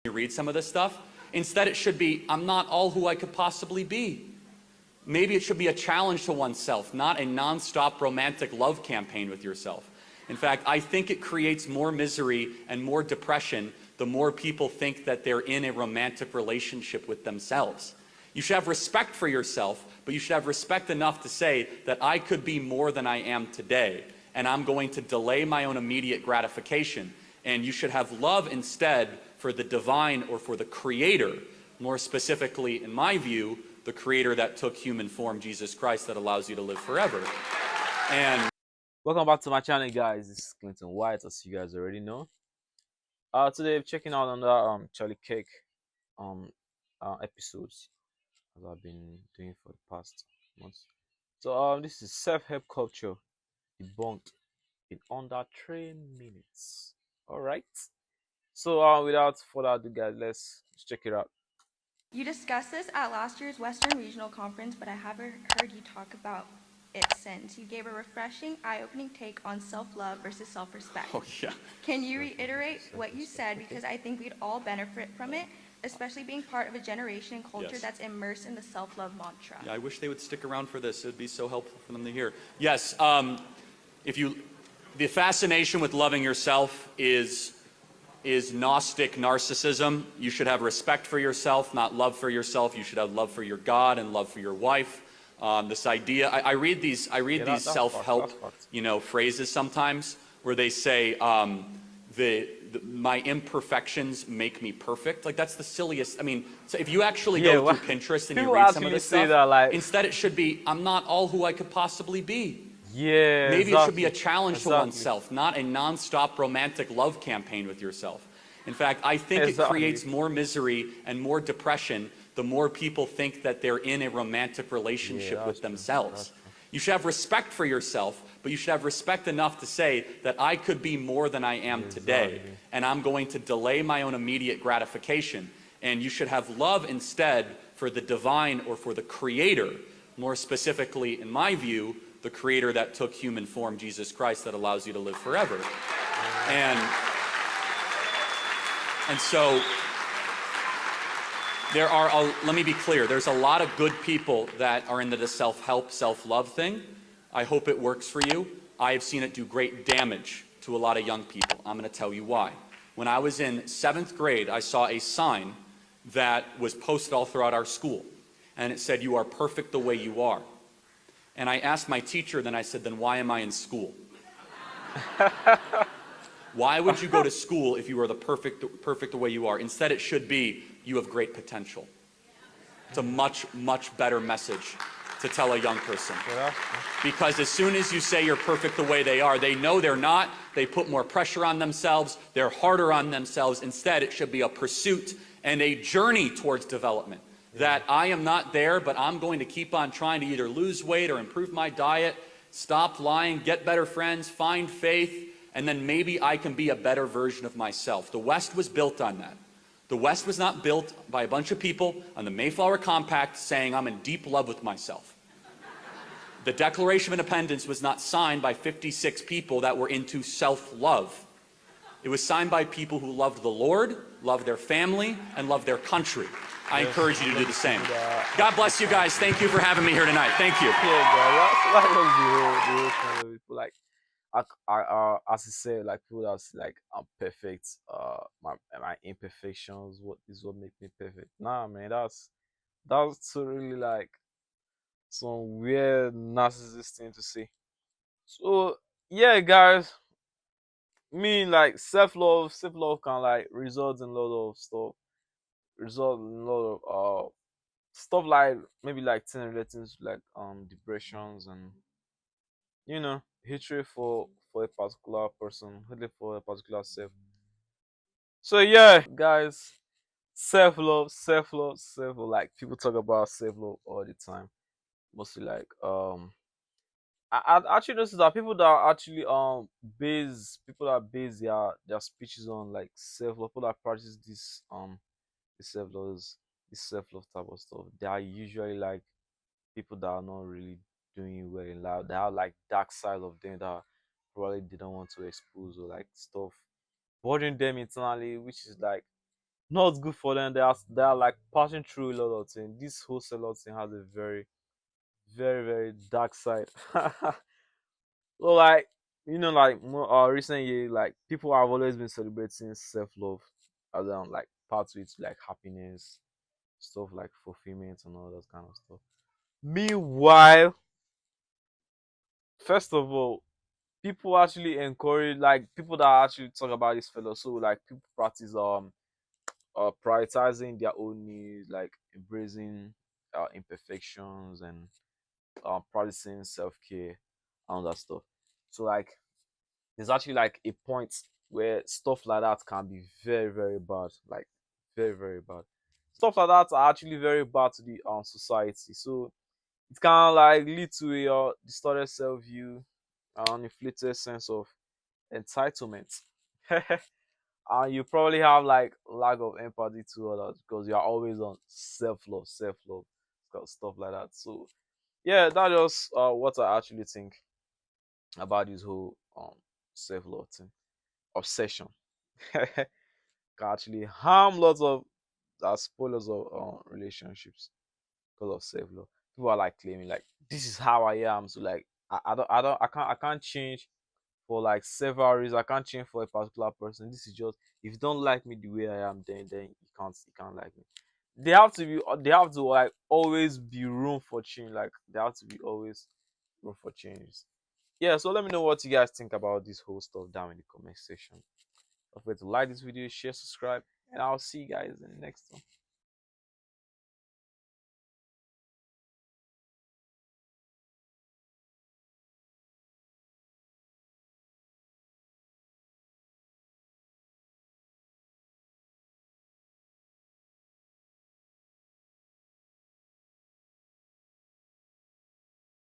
you read some of this stuff. Instead, it should be, I'm not all who I could possibly be. Maybe it should be a challenge to oneself, not a non-stop romantic love campaign with yourself. In fact, I think it creates more misery and more depression the more people think that they're in a romantic relationship with themselves. You should have respect for yourself, but you should have respect enough to say that I could be more than I am today, and I'm going to delay my own immediate gratification. And you should have love instead for the divine or for the creator, more specifically, in my view, the creator that took human form, Jesus Christ, that allows you to live forever. And welcome back to my channel, guys. This is Clinton White, as you guys already know. Today I'm checking out on Charlie Kirk episodes, as I've been doing for the past months. So this is self-help culture debunked in under 3 minutes. All right. So without further ado, guys, let's check it out. You discussed this at last year's Western Regional Conference, but I haven't heard you talk about it since. You gave a refreshing, eye-opening take on self-love versus self-respect. oh yeah, Can you reiterate what you said? Because I think we'd all benefit from it, especially being part of a generation and culture Yes. that's immersed in the self-love mantra. yeah, I wish they would stick around for this. It would be so helpful for them to hear. Yes, the fascination with loving yourself is Gnostic narcissism. You should have respect for yourself, not love for yourself. You should have love for your God and love for your wife. This idea, I read these self-help, phrases sometimes where they say, my imperfections make me perfect. Like, that's the silliest. I mean, so if you actually go through Pinterest and you read some of this stuff, instead it should be, I'm not all who I could possibly be. Yeah, maybe it should be a challenge to oneself, not a non-stop romantic love campaign with yourself. In fact, I think it creates more misery and more depression the more people think that they're in a romantic relationship with themselves. You should have respect for yourself, but you should have respect enough to say that I could be more than I am today, and I'm going to delay my own immediate gratification. And you should have love instead for the divine or for the creator, more specifically, in my view, the creator that took human form, Jesus Christ, that allows you to live forever. And so there are, let me be clear, there's a lot of good people that are into the self-help, self-love thing. I hope it works for you. I have seen it do great damage to a lot of young people. I'm going to tell you why. When I was in 7th grade, I saw a sign that was posted all throughout our school, and it said, "You are perfect the way you are." And I asked my teacher, then I said, then why am I in school? Why would you go to school if you were the perfect the way you are? Instead, it should be, you have great potential. It's a much, much better message to tell a young person. Because as soon as you say you're perfect the way they are, they know they're not. They put more pressure on themselves. They're harder on themselves. Instead, it should be a pursuit and a journey towards development. That I am not there, but I'm going to keep on trying to either lose weight or improve my diet, stop lying, get better friends, find faith, and then maybe I can be a better version of myself. The West was built on that. The West was not built by a bunch of people on the Mayflower Compact saying I'm in deep love with myself. The Declaration of Independence was not signed by 56 people that were into self-love. It was signed by people who loved the Lord, loved their family, and loved their country. I encourage you to do the same. God bless you guys. Thank you for having me here tonight. Thank you. Like, as I say, like, people that's like, I'm perfect. My imperfections, what make me perfect? Nah, man, that's really like some weird narcissist thing to say. So yeah, guys, like self-love can like result in a lot of stuff. Result in a lot of stuff like maybe like teen relations, like depressions and hatred for a particular person, hatred for a particular self. So yeah, guys, self-love, like people talk about self-love all the time. Mostly like I actually noticed that people that are actually base their speeches on like self-love, people that practice this self-love this self-love type of stuff, they are usually like people that are not really doing well in life. They have like dark side of them that probably they don't want to expose, or like stuff bothering them internally, which is like not good for them. They are like passing through a lot of things. This whole sellout thing has a very, very, very dark side. So like, like more recent year, like people have always been celebrating self love as like part with like happiness, stuff like fulfillment and all that kind of stuff. Meanwhile, first of all, people actually encourage like people that actually talk about this fellow. So like people practice prioritizing their own needs, like embracing imperfections and practicing self care and all that stuff. So like there's actually like a point where stuff like that can be very, very bad, like very, very bad. Stuff like that are actually very bad to the society. So it can like lead to a distorted self view, an inflated sense of entitlement. And you probably have like lack of empathy to others because you're always on self love, stuff like that. So yeah, that's just what I actually think about this whole self love thing, obsession. Can actually harm lots of spoilers of relationships because of self love. People are like claiming like this is how I am, so like I can't change for like several reasons. I can't change for a particular person. This is just if you don't like me the way I am, then you can't like me. They have to like always be room for change. Like there have to be always room for changes. Yeah, so let me know what you guys think about this whole stuff down in the comment section. Don't forget to like this video, share, subscribe, and I'll see you guys in the next one.